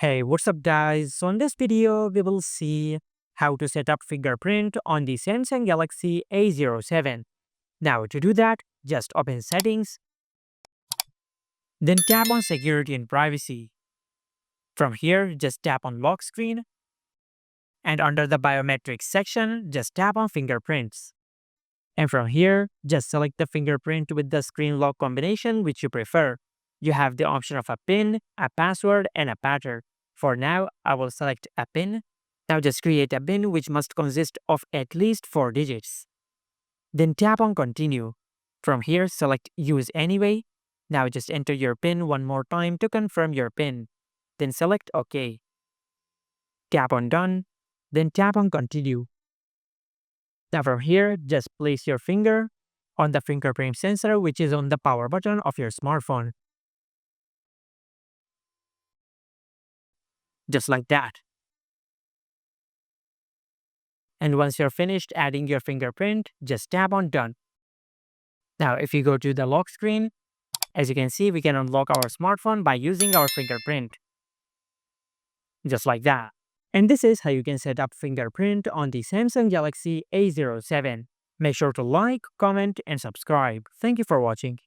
Hey, what's up guys? So in this video, we will see how to set up fingerprint on the Samsung Galaxy A07. Now to do that, just open settings, then tap on security and privacy. From here, just tap on lock screen and under the biometrics section, just tap on fingerprints. And from here, just select the fingerprint with the screen lock combination which you prefer. You have the option of a PIN, a password, and a pattern. For now, I will select a PIN. Now just create a PIN which must consist of at least 4 digits. Then tap on continue. From here, select use anyway. Now just enter your PIN one more time to confirm your PIN. Then select OK. Tap on done. Then tap on continue. Now from here, just place your finger on the fingerprint sensor which is on the power button of your smartphone. Just like that. And once you're finished adding your fingerprint, just tap on done. Now if you go to the lock screen, as you can see, we can unlock our smartphone by using our fingerprint. Just like that. And this is how you can set up fingerprint on the Samsung Galaxy A07. Make sure to like, comment, and subscribe. Thank you for watching.